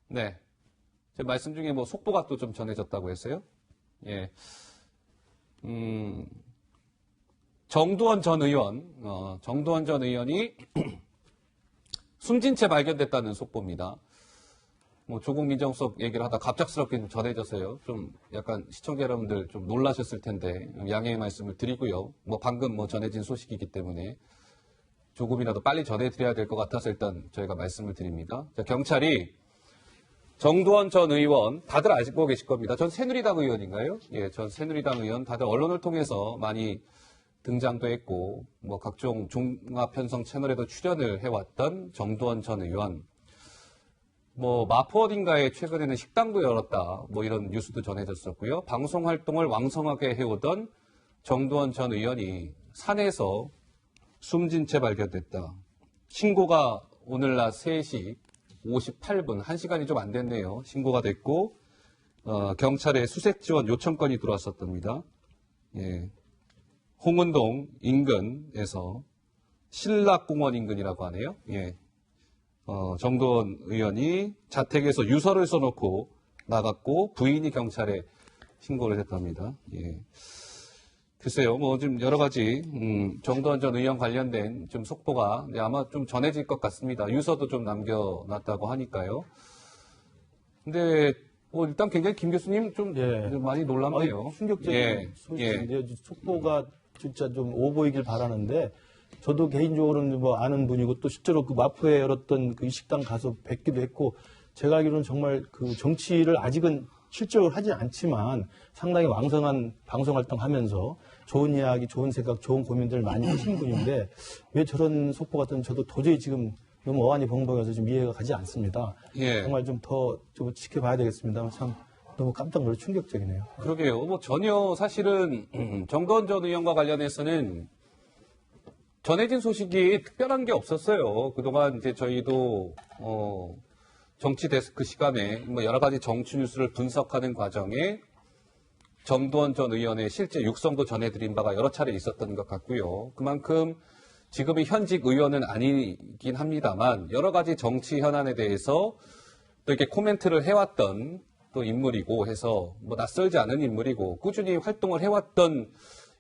네. 제 말씀 중에 뭐 속보가 또 좀 전해졌다고 했어요? 예. 정두원 전 의원이 숨진 채 발견됐다는 속보입니다. 뭐 조국 민정수석 얘기를 하다 갑작스럽게 좀 전해졌어요. 좀 약간 시청자 여러분들 좀 놀라셨을 텐데 양해의 말씀을 드리고요. 뭐 방금 뭐 전해진 소식이기 때문에 조금이라도 빨리 전해드려야 될 것 같아서 일단 저희가 말씀을 드립니다. 자, 경찰이 정두원 전 의원 다들 알고 계실 겁니다. 전 새누리당 의원인가요? 예, 전 새누리당 의원 다들 언론을 통해서 많이 등장도 했고 뭐 각종 종합편성 채널에도 출연을 해왔던 정두원 전 의원. 뭐 마포 어딘가에 최근에는 식당도 열었다. 뭐 이런 뉴스도 전해졌었고요. 방송 활동을 왕성하게 해오던 정두원 전 의원이 산에서 숨진 채 발견됐다. 신고가 오늘 낮 3시 58분, 1시간이 좀 안 됐네요. 신고가 됐고 경찰에 수색 지원 요청건이 들어왔었답니다. 예. 홍은동 인근에서 신락공원 인근이라고 하네요. 예. 정두원 의원이 자택에서 유서를 써놓고 나갔고 부인이 경찰에 신고를 했답니다. 예. 글쎄요, 뭐 좀 여러 가지 정두원 전 의원 관련된 좀 속보가 아마 좀 전해질 것 같습니다. 유서도 좀 남겨놨다고 하니까요. 근데 뭐 일단 굉장히 김 교수님 좀 많이 놀랍네요. 충격적인 소식인데요. 속보가 진짜 좀 오보이길 바라는데. 저도 개인적으로는 뭐 아는 분이고 또 실제로 그 마포에 열었던 그 식당 가서 뵙기도 했고 제가 알기로는 정말 그 정치를 아직은 실제로 하지 않지만 상당히 왕성한 방송 활동하면서 좋은 이야기, 좋은 생각, 좋은 고민들을 많이 하신 분인데 왜 저런 속보 같은 저도 도저히 지금 너무 어안이 벙벙해서 좀 이해가 가지 않습니다. 예. 정말 좀 더 좀 지켜봐야 되겠습니다. 참 너무 깜짝 놀라 충격적이네요. 그러게요. 뭐 전혀 사실은 정두원 전 의원과 관련해서는 전해진 소식이 특별한 게 없었어요. 그동안 이제 저희도 정치 데스크 시간에 뭐 여러 가지 정치 뉴스를 분석하는 과정에 정두원 전 의원의 실제 육성도 전해드린 바가 여러 차례 있었던 것 같고요. 그만큼 지금의 현직 의원은 아니긴 합니다만 여러 가지 정치 현안에 대해서 또 이렇게 코멘트를 해왔던 또 인물이고 해서 뭐 낯설지 않은 인물이고 꾸준히 활동을 해왔던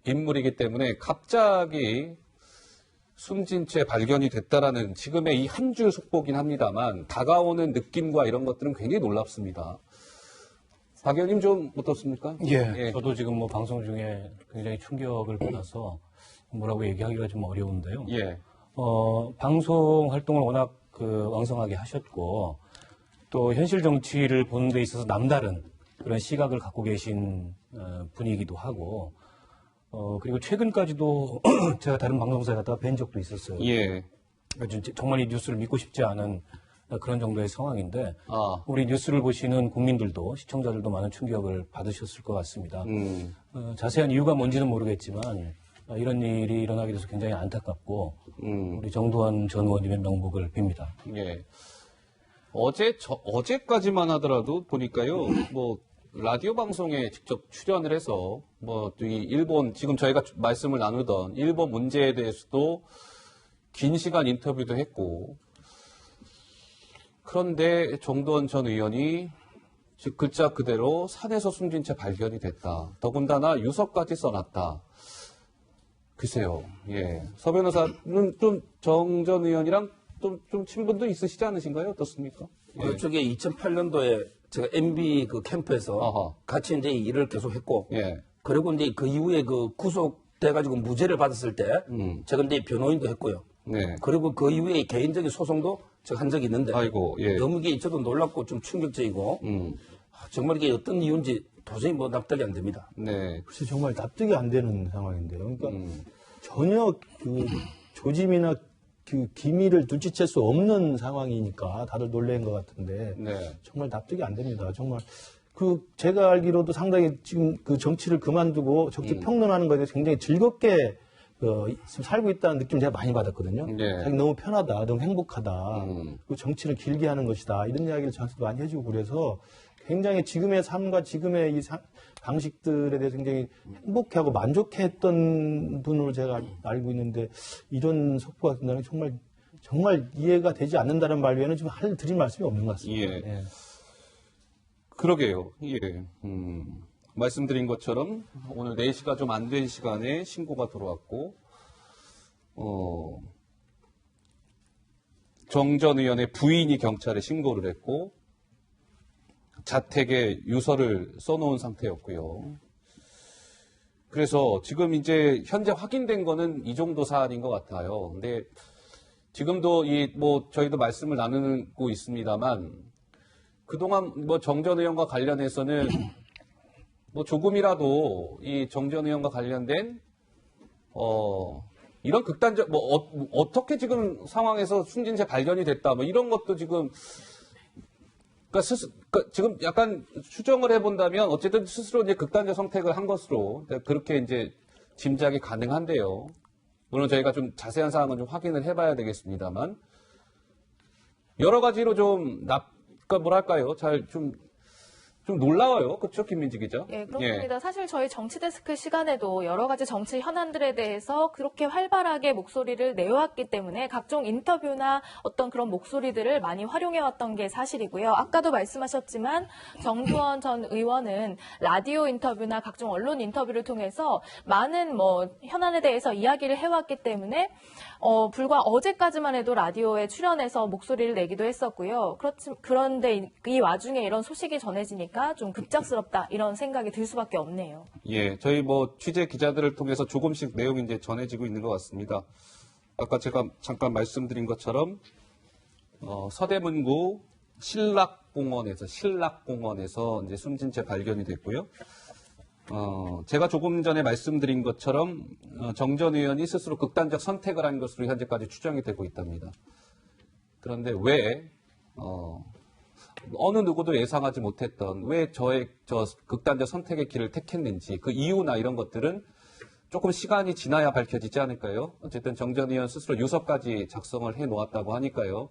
인물이기 때문에 갑자기 숨진 채 발견이 됐다라는 지금의 이 한 줄 속보긴 합니다만 다가오는 느낌과 이런 것들은 굉장히 놀랍습니다. 박 의원님 좀 어떻습니까? 예. 저도 지금 뭐 방송 중에 굉장히 충격을 받아서 뭐라고 얘기하기가 좀 어려운데요. 예. 방송 활동을 워낙 왕성하게 하셨고 또 현실 정치를 보는 데 있어서 남다른 그런 시각을 갖고 계신 분이기도 하고 그리고 최근까지도 제가 다른 방송사에 갔다가 뵌 적도 있었어요. 예. 정말 이 뉴스를 믿고 싶지 않은 그런 정도의 상황인데 우리 뉴스를 보시는 국민들도 시청자들도 많은 충격을 받으셨을 것 같습니다. 자세한 이유가 뭔지는 모르겠지만 이런 일이 일어나게 돼서 굉장히 안타깝고 우리 정두원 전 의원님의 명복을 빕니다. 예. 어제까지만 하더라도 보니까요, 뭐 라디오 방송에 직접 출연을 해서 뭐 이 일본 지금 저희가 말씀을 나누던 일본 문제에 대해서도 긴 시간 인터뷰도 했고 그런데 정두원 전 의원이 즉 글자 그대로 산에서 숨진 채 발견이 됐다. 더군다나 유서까지 써놨다. 글쎄요. 예. 서 변호사는 좀 정 전 의원이랑 좀 친분도 있으시지 않으신가요? 어떻습니까? 예. 그쪽에 2008년도에 제가 MB 그 캠프에서 같이 이제 일을 계속 했고, 예. 그리고 이제 그 이후에 그 구속돼가지고 무죄를 받았을 때, 제가 이제 변호인도 했고요. 네. 그리고 그 이후에 개인적인 소송도 제가 한 적이 있는데, 아이고, 예. 너무 이게 저도 놀랍고 좀 충격적이고, 정말 이게 어떤 이유인지 도저히 뭐 납득이 안 됩니다. 네. 글쎄 정말 납득이 안 되는 상황인데요. 그러니까 전혀 그 조짐이나 그 기미를 눈치챌 수 없는 상황이니까 다들 놀란 것 같은데 네. 정말 납득이 안 됩니다. 정말 그 제가 알기로도 상당히 지금 그 정치를 그만두고 정치 평론하는 것에 굉장히 즐겁게 지금 살고 있다는 느낌 제가 많이 받았거든요. 네. 자기 너무 편하다, 너무 행복하다, 그 정치를 길게 하는 것이다 이런 이야기를 저한테 많이 해주고 그래서 굉장히 지금의 삶과 지금의 이 방식들에 대해서 굉장히 행복해하고 만족했던 분으로 제가 알고 있는데 이런 속보가 된다는 게 정말 이해가 되지 않는다는 말 외에는 좀 드릴 말씀이 없는 것 같습니다. 예. 예. 그러게요. 예. 말씀드린 것처럼 오늘 4시가 좀 안 된 시간에 신고가 들어왔고, 정 전 의원의 부인이 경찰에 신고를 했고, 자택에 유서를 써놓은 상태였고요. 그래서 지금 이제 현재 확인된 거는 이 정도 사안인 것 같아요. 근데 지금도 저희도 말씀을 나누고 있습니다만, 그동안 정 전 의원과 관련해서는 조금이라도 이 정 전 의원과 관련된 이런 극단적 어떻게 지금 상황에서 숨진 채 발견이 됐다 이런 것도 지금 그러니까 지금 약간 추정을 해본다면 어쨌든 스스로 이제 극단적 선택을 한 것으로 그렇게 이제 짐작이 가능한데요. 물론 저희가 좀 자세한 사항은 좀 확인을 해봐야 되겠습니다만 여러 가지로 그러니까 뭐랄까요, 좀 놀라워요. 그렇죠, 김민지 기자? 예, 그렇습니다. 사실 저희 정치데스크 시간에도 여러 가지 정치 현안들에 대해서 그렇게 활발하게 목소리를 내왔기 때문에 각종 인터뷰나 어떤 그런 목소리들을 많이 활용해왔던 게 사실이고요. 아까도 말씀하셨지만 정두원 전 의원은 라디오 인터뷰나 각종 언론 인터뷰를 통해서 많은 현안에 대해서 이야기를 해왔기 때문에 불과 어제까지만 해도 라디오에 출연해서 목소리를 내기도 했었고요. 그런데 이 와중에 이런 소식이 전해지니까 좀 급작스럽다 이런 생각이 들 수밖에 없네요. 예, 저희 취재 기자들을 통해서 조금씩 내용이 이제 전해지고 있는 것 같습니다. 아까 제가 잠깐 말씀드린 것처럼 서대문구 신락공원에서 이제 숨진 채 발견이 됐고요. 제가 조금 전에 말씀드린 것처럼 정 전 의원이 스스로 극단적 선택을 한 것으로 현재까지 추정이 되고 있답니다. 그런데 왜 어느 누구도 예상하지 못했던 왜 저 극단적 선택의 길을 택했는지 그 이유나 이런 것들은 조금 시간이 지나야 밝혀지지 않을까요? 어쨌든 정 전 의원 스스로 유서까지 작성을 해 놓았다고 하니까요.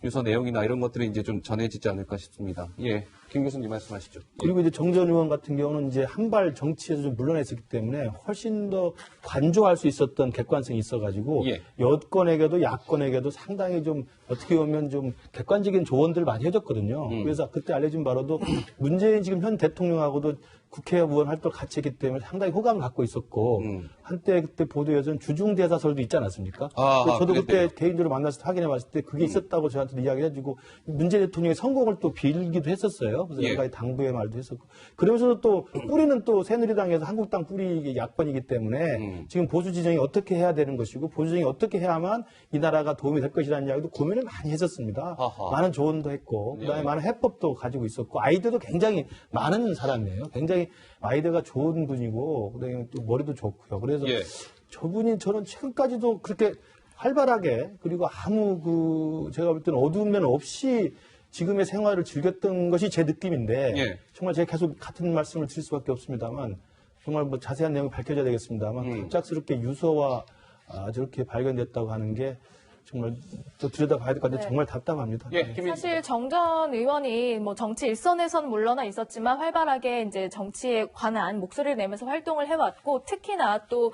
유서 내용이나 이런 것들이 이제 좀 전해지지 않을까 싶습니다. 예, 김 교수님 말씀하시죠. 그리고 이제 정 전 의원 같은 경우는 이제 한 발 정치에서 좀 물러났었기 때문에 훨씬 더 관조할 수 있었던 객관성이 있어가지고 예. 여권에게도 야권에게도 상당히 좀 어떻게 보면 좀 객관적인 조언들을 많이 해줬거든요. 그래서 그때 알려진 바로도 문재인 지금 현 대통령하고도 국회의원 활동을 같이 했기 때문에 상당히 호감을 갖고 있었고 한때 그때 보도에서는 주중대사설도 있지 않았습니까? 저도 그때 개인적으로 만나서 확인해 봤을 때 그게 있었다고 저한테 이야기를 해주고 문재인 대통령의 성공을 또 빌기도 했었어요. 그래서 여러 가지 당부의 말도 했었고 그러면서도 또 뿌리는 또 새누리당에서 한국당 뿌리 야권이기 때문에 지금 보수 지정이 어떻게 해야 되는 것이고 보수 지정이 어떻게 해야만 이 나라가 도움이 될 것이라는 이야기도 고민을 많이 했었습니다. 많은 조언도 했고 그다음에 많은 해법도 가지고 있었고 아이디어도 굉장히 많은 사람이에요. 굉장히 아이디어가 좋은 분이고 그다음에 또 머리도 좋고요. 그래서 저분이 저는 최근까지도 그렇게 활발하게 그리고 아무 제가 볼 때는 어두운 면 없이 지금의 생활을 즐겼던 것이 제 느낌인데 정말 제가 계속 같은 말씀을 드릴 수밖에 없습니다만 정말 자세한 내용이 밝혀져야 되겠습니다만 갑작스럽게 유서와 저렇게 발견됐다고 하는 게 정말 또 들여다봐야 될 것 같은데 정말 답답합니다. 사실 정 전 의원이 정치 일선에선 물러나 있었지만 활발하게 이제 정치에 관한 목소리를 내면서 활동을 해왔고 특히나 또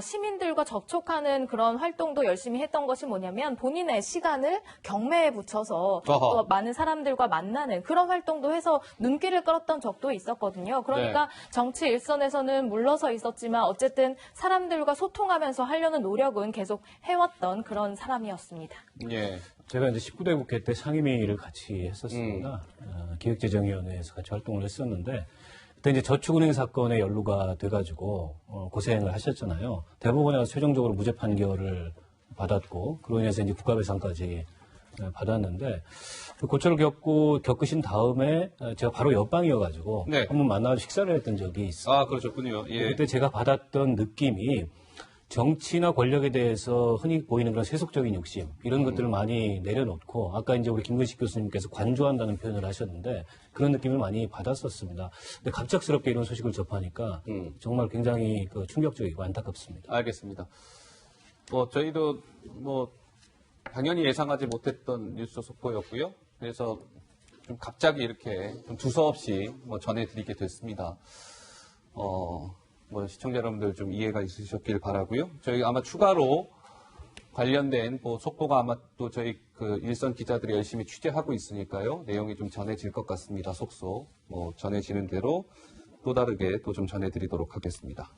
시민들과 접촉하는 그런 활동도 열심히 했던 것이 뭐냐면 본인의 시간을 경매에 붙여서 또 많은 사람들과 만나는 그런 활동도 해서 눈길을 끌었던 적도 있었거든요. 그러니까 정치 일선에서는 물러서 있었지만 어쨌든 사람들과 소통하면서 하려는 노력은 계속 해왔던 그런 사람이었습니다. 예. 제가 이제 19대 국회 때 상임위를 같이 했었습니다. 기획재정위원회에서 같이 활동을 했었는데 그때 이제 저축은행 사건에 연루가 돼가지고 고생을 하셨잖아요. 대법원에서 최종적으로 무죄 판결을 받았고 그로 인해서 이제 국가배상까지 받았는데 그 고초를 겪으신 다음에 제가 바로 옆방이어가지고 한번 만나서 식사를 했던 적이 있어요. 그러셨군요. 예. 그때 제가 받았던 느낌이 정치나 권력에 대해서 흔히 보이는 그런 세속적인 욕심 이런 것들을 많이 내려놓고 아까 이제 우리 김근식 교수님께서 관조한다는 표현을 하셨는데 그런 느낌을 많이 받았었습니다. 근데 갑작스럽게 이런 소식을 접하니까 정말 굉장히 충격적이고 안타깝습니다. 알겠습니다. 저희도 당연히 예상하지 못했던 뉴스 속보였고요. 그래서 좀 갑자기 이렇게 좀 두서없이 전해드리게 됐습니다. 시청자 여러분들 좀 이해가 있으셨길 바라고요. 저희 아마 추가로 관련된 뭐 속보가 아마 또 저희 그 일선 기자들이 열심히 취재하고 있으니까요. 내용이 좀 전해질 것 같습니다. 속속. 뭐 전해지는 대로 또 다르게 또 좀 전해드리도록 하겠습니다.